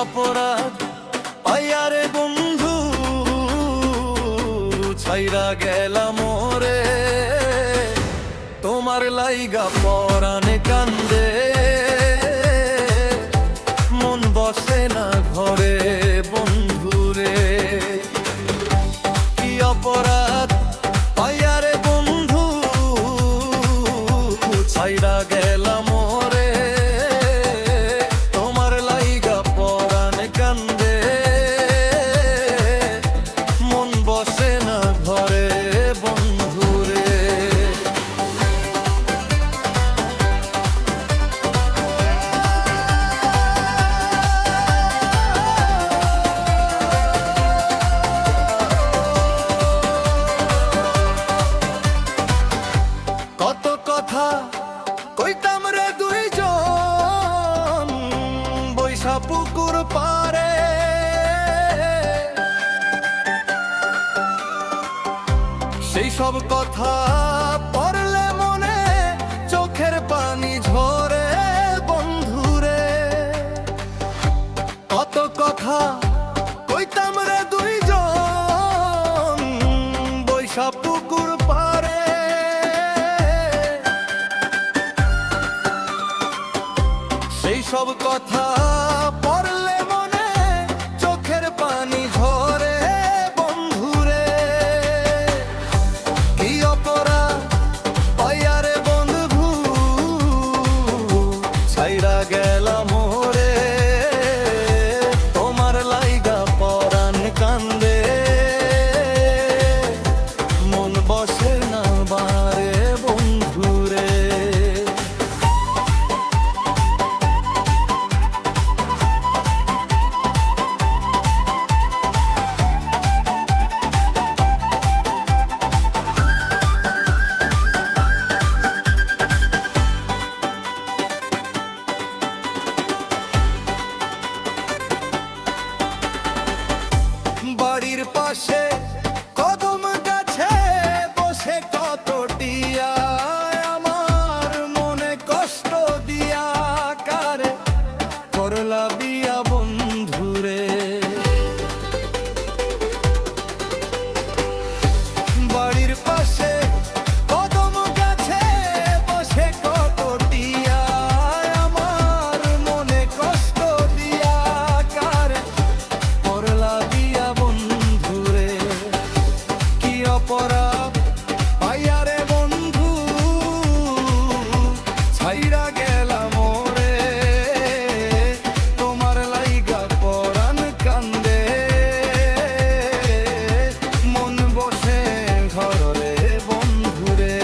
অপরাধ পাইয়ারে বন্ধু ছাইরা গেলাম ওরে তোমার লাইগা পরাণে কান্দে মন বসে না ঘরে বন্ধুরে কি অপরাধ পাইয়ারে বন্ধু ছাইরা গেলাম ওরে তোমার লাইগা পরাণে কান্দে মন বসে না ঘরে বন্ধুরে কত কথা কইতাম রে দুইজন বৈশা পুকুর পারে সেই সব কথা পড়লে মনে চোখের পানি ঝরে বন্ধুরে কত কথা কইতাম রে দুইজন বৈশা পুকুর পারে সেই সব কথা পড়লে মনে চোখের পানি ঝরে বন্ধুরে কি অপরাধ পাইয়ারে বন্ধু ছাইরা গেলাম ওরে তোমার লাইগা পরাণ কান্দে মন বসে না বারে বন্ধুরে বাড়ির পাশে কদম গাছে বসে কত টিয়া আমার মনে কষ্ট দিয়া কারে করলা বিয়া বন্ধুরে বাড়ির পাশে কদম গাছে বসে কত টিয়া আমার মনে কষ্ট দিয়া কারে করলা বিয়া বন্ধুরে কি অপরাধ পাইয়ারে বন্ধু ছাইরা গেলাম ওরে তোমার লাইগা পরাণ কান্দে মন বসে ঘরে বন্ধুরে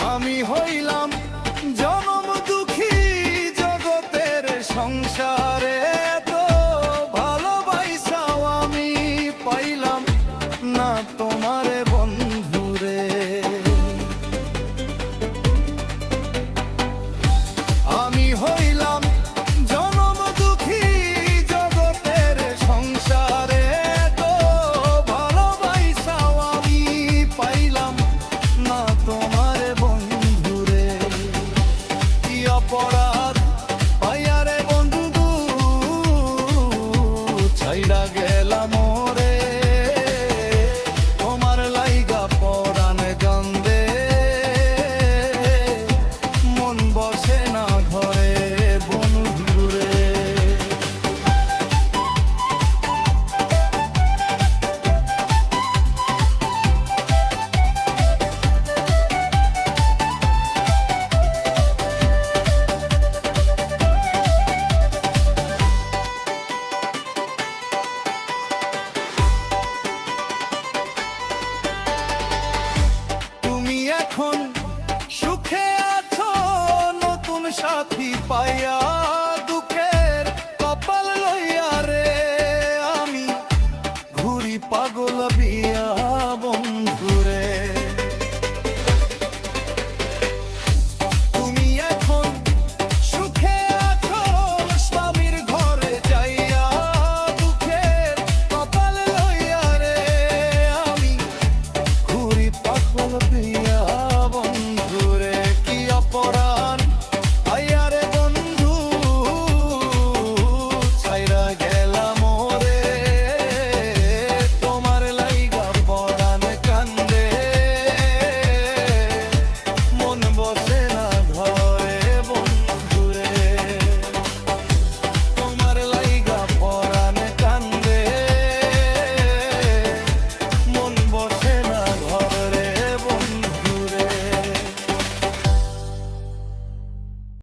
আমি হইলাম জনম দুঃখী জগতের সংসারে তো ভালোবাসাও আমি পাইলাম না তোমারে বন্ধুরে আমি হইলাম জনম দুঃখী জগতের সংসারে তো ভালোবাসাও আমি পাইলাম না তোমারে বন্ধুরে কি অপরাধ পাইয়ারে বন্ধু ছাইরা গেলাম ওরে তোমার লাইগা পরাণ কান্দে মন বসে না ঘরে বন্ধুরে তুমি এখন সুখে আছো নতুন সাথী পাইয়া